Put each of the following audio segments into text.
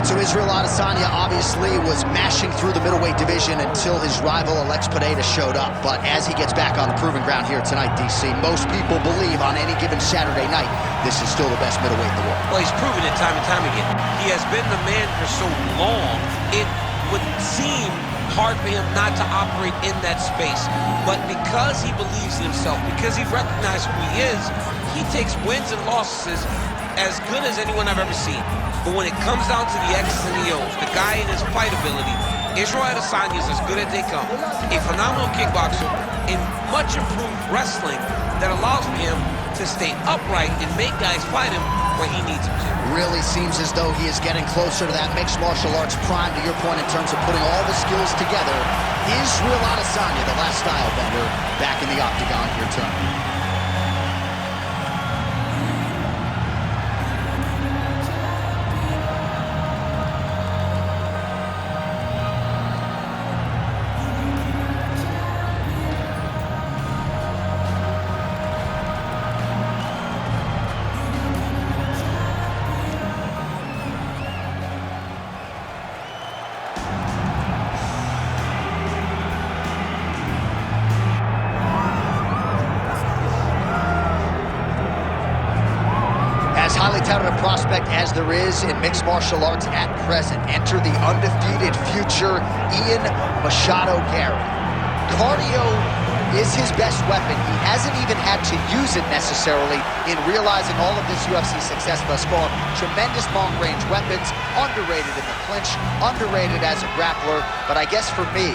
So Israel Adesanya obviously was mashing through the middleweight division until his rival Alex Pereira showed up. But as he gets back on the proving ground here tonight, DC, most people believe on any given Saturday night, this is still the best middleweight in the world. Well, he's proven it time and time again. He has been the man for so long, it would seem hard for him not to operate in that space. But because he believes in himself, because he recognizes who he is, he takes wins and losses as good as anyone I've ever seen. But when it comes down to the X's and the O's, the guy in his fight ability, Israel Adesanya is as good as they come. A phenomenal kickboxer in much improved wrestling that allows for him to stay upright and make guys fight him when he needs them to. Really seems as though he is getting closer to that mixed martial arts prime, to your point, in terms of putting all the skills together. Israel Adesanya, the last Stylebender, back in the Octagon here tonight. Highly touted a prospect as there is in mixed martial arts at present. Enter the undefeated future Ian Machado Garry. Cardio is his best weapon. He hasn't even had to use it necessarily in realizing all of this UFC success thus far. Tremendous long-range weapons, underrated in the clinch, underrated as a grappler, but I guess for me,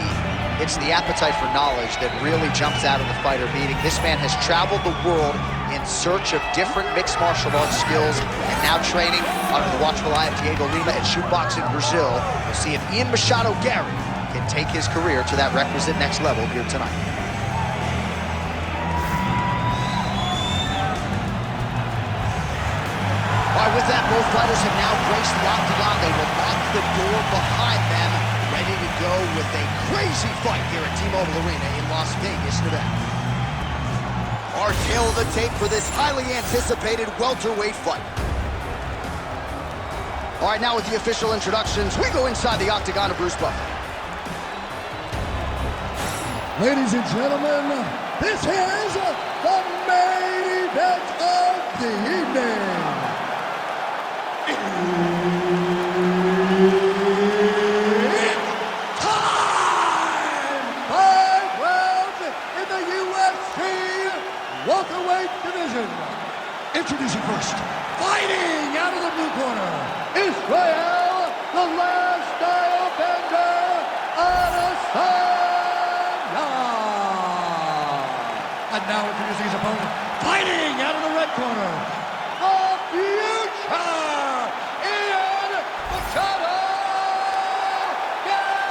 it's the appetite for knowledge that really jumps out of the fighter meeting. This man has traveled the world in search of different mixed martial arts skills and now training under the watchful eye of Diego Lima at Shootbox in Brazil. We'll see if Ian Machado Garry can take his career to that requisite next level here tonight. All right, with that, both fighters have now graced the Octagon. They will lock the door behind them, ready to go with a crazy fight here at T-Mobile Arena in Las Vegas, Nevada. Our tale of the tape for this highly anticipated welterweight fight. All right, now with the official introductions, we go inside the Octagon of Bruce Buffer. Ladies and gentlemen, this is the main event of the evening. It's time! 5 rounds in the UFC welterweight division. Introducing first, fighting out of the blue corner, Israel, the last Stylebender, Adesanya. And now introducing his opponent, fighting out of the red corner, the future, Ian Machado Garry.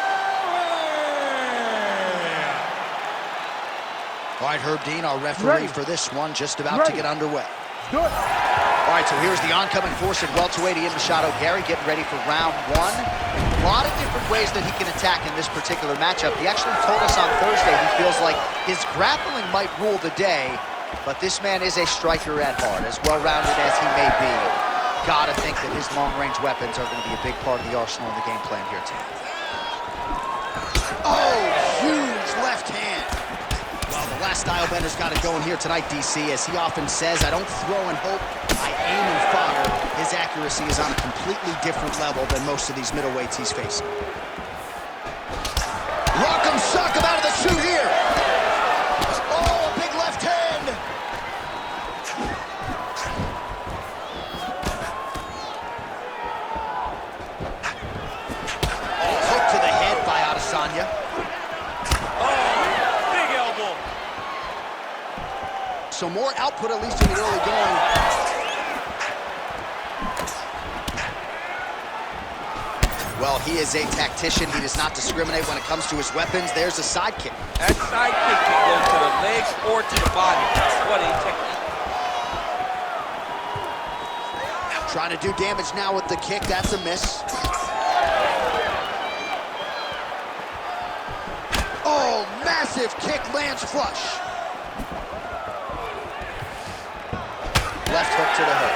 All right, Herb Dean, our referee for this one, just about to get underway. Good. All right, so here's the oncoming force at welterweight, Ian Machado Garry, getting ready for round one. A lot of different ways that he can attack in this particular matchup. He actually told us on Thursday he feels like his grappling might rule the day, but this man is a striker at heart, as well-rounded as he may be. Gotta think that his long-range weapons are going to be a big part of the arsenal in the game plan here tonight. Oh, huge left hand. Well, the last Stylebender's got it going here tonight, DC. As he often says, I don't throw and hope, I aim and fire. His accuracy is on a completely different level than most of these middleweights he's facing. Rock'em sock'em out of the chute here. Oh, a big left hand. Oh, hook to the head by Adesanya. So more output, at least in the early going. Well, he is a tactician. He does not discriminate when it comes to his weapons. There's a side kick. That side kick can go to the legs or to the body. What a technique. Trying to do damage now with the kick. That's a miss. Massive kick lands flush. Left hook to the hook.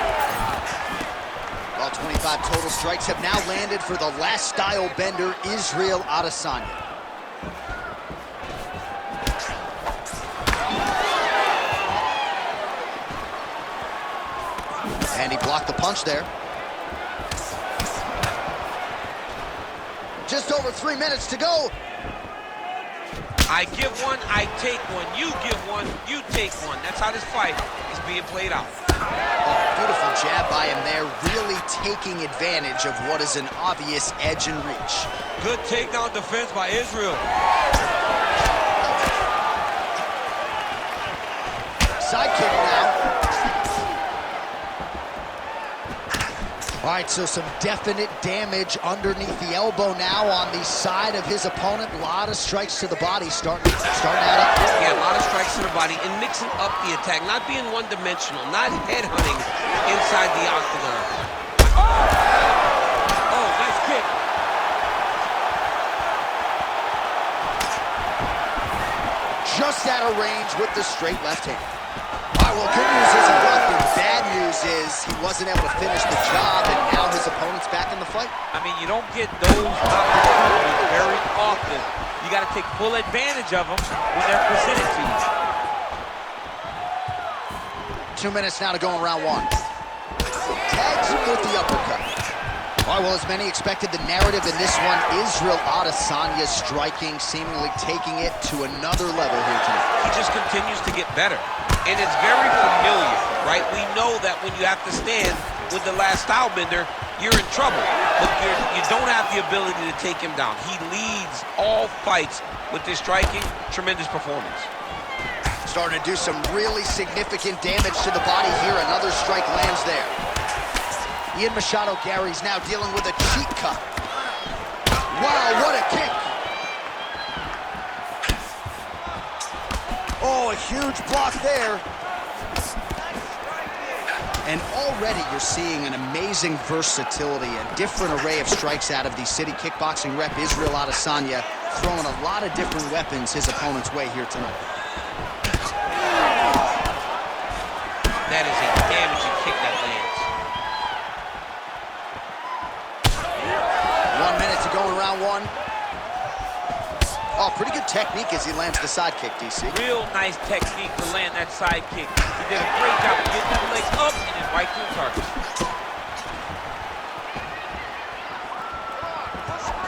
All 25 total strikes have now landed for the last Stylebender, Israel Adesanya. And he blocked the punch there. Just over 3 minutes to go. I give one, I take one. You give one, you take one. That's how this fight is being played out. Oh, beautiful jab by him there, really taking advantage of what is an obvious edge and reach. Good takedown defense by Israel. Side kick now. All right, so some definite damage underneath the elbow now on the side of his opponent. A lot of strikes to the body starting to add up. Yeah, a lot of strikes to the body and mixing up the attack, not being one-dimensional, not headhunting inside the octagon. Oh, nice kick. Just out of range with the straight left hand. All right, well, good news is he blocked him. Bad news is he wasn't able to finish the job, and now his opponent's back in the fight. I mean, you don't get those opportunities very often. You got to take full advantage of them when they're presented to you. 2 minutes now to go in round one. Tags him with the uppercut. All right, well, as many expected, the narrative in this one, Israel Adesanya striking, seemingly taking it to another level here tonight. He just continues to get better. And it's very familiar, right? We know that when you have to stand with the last Stylebender, you're in trouble. But you don't have the ability to take him down. He leads all fights with this striking. Tremendous performance. Starting to do some really significant damage to the body here. Another strike lands there. Ian Machado Garry's now dealing with a cheek cut. Wow, what a kick. Oh, a huge block there. And already you're seeing an amazing versatility, a different array of strikes out of the city kickboxing rep, Israel Adesanya, throwing a lot of different weapons his opponent's way here tonight. That is a damaging kick that lands. 1 minute to go in round one. Oh, pretty good technique as he lands the side kick, DC. Real nice technique to land that side kick. He did a great job of getting that leg up and then right to the target.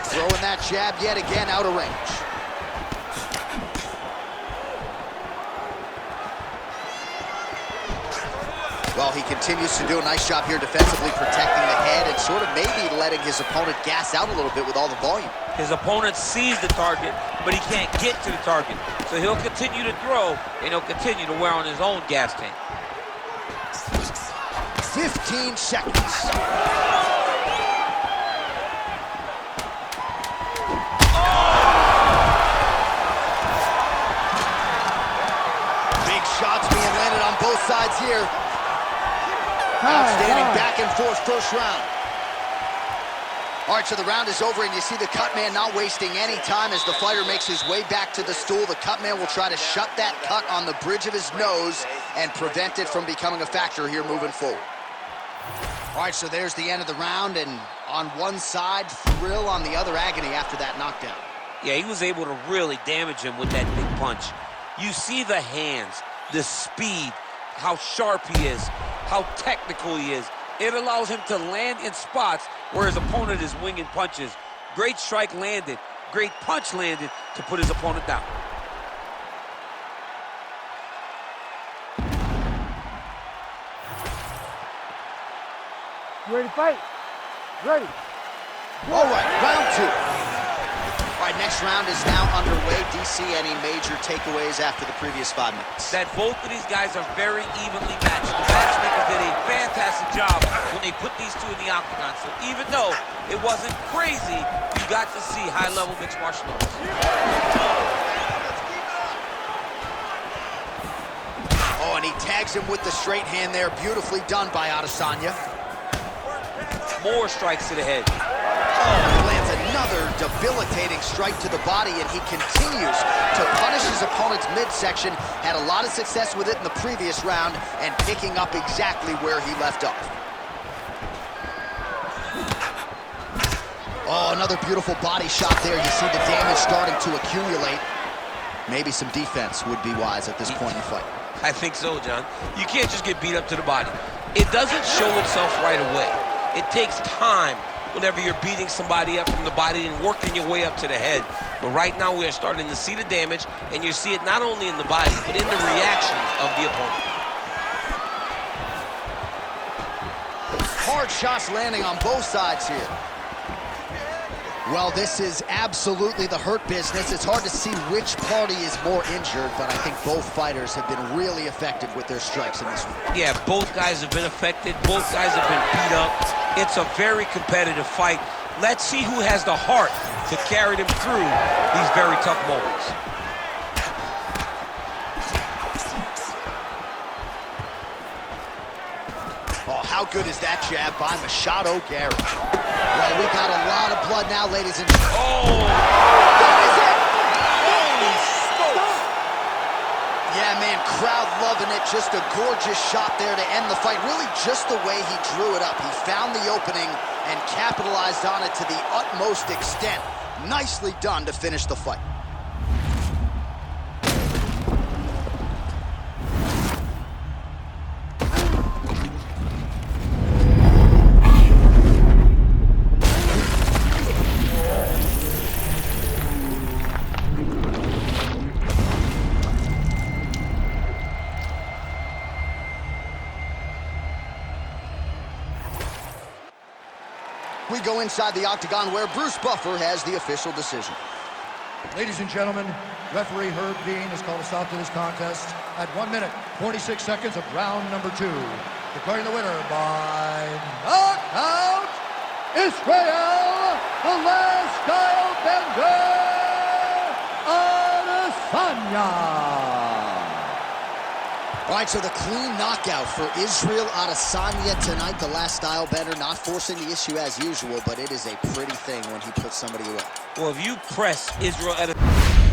Throwing that jab yet again out of range. Well, he continues to do a nice job here defensively, protecting the head and sort of maybe letting his opponent gas out a little bit with all the volume. His opponent sees the target, but he can't get to the target. So he'll continue to throw, and he'll continue to wear on his own gas tank. 15 seconds. Big shots being landed on both sides here. Outstanding back and forth first round. All right, so the round is over, and you see the cut man not wasting any time as the fighter makes his way back to the stool. The cut man will try to shut that cut on the bridge of his nose and prevent it from becoming a factor here moving forward. All right, so there's the end of the round, and on one side, thrill, on the other, agony after that knockdown. Yeah, he was able to really damage him with that big punch. You see the hands, the speed, how sharp he is, how technical he is. It allows him to land in spots where his opponent is winging punches. Great strike landed, great punch landed to put his opponent down. You ready to fight? Ready. All right, round two. All right, next round is now underway. DC, any major takeaways after the previous 5 minutes? That both of these guys are very evenly matched. The matchmakers did a fantastic job when they put these two in the octagon. So even though it wasn't crazy, you got to see high-level mixed martial arts. Oh, and he tags him with the straight hand there. Beautifully done by Adesanya. More strikes to the head. Oh, he lands a Another debilitating strike to the body, and he continues to punish his opponent's midsection. Had a lot of success with it in the previous round and picking up exactly where he left off. Oh, another beautiful body shot there. You see the damage starting to accumulate. Maybe some defense would be wise at this point in the fight. I think so, John. You can't just get beat up to the body. It doesn't show itself right away. It takes time whenever you're beating somebody up from the body and working your way up to the head. But right now we are starting to see the damage, and you see it not only in the body, but in the reactions of the opponent. Hard shots landing on both sides here. Well, this is absolutely the hurt business. It's hard to see which party is more injured, but I think both fighters have been really effective with their strikes in this one. Yeah, both guys have been affected. Both guys have been beat up. It's a very competitive fight. Let's see who has the heart to carry them through these very tough moments. Oh, how good is that jab by Machado Garry? Well, we got a lot of blood now, ladies and gentlemen. Oh! That is it! Holy smokes! Yeah, man, crowd loving it. Just a gorgeous shot there to end the fight. Really just the way he drew it up. He found the opening and capitalized on it to the utmost extent. Nicely done to finish the fight. We go inside the Octagon where Bruce Buffer has the official decision. Ladies and gentlemen, referee Herb Dean has called a stop to this contest at 1 minute, 46 seconds of round number 2. Declaring the winner by knockout, Israel, the last Stylebender, Adesanya. All right, so the clean knockout for Israel Adesanya tonight. The last Stylebender, not forcing the issue as usual, but it is a pretty thing when he puts somebody away. Well, if you press Israel Adesanya...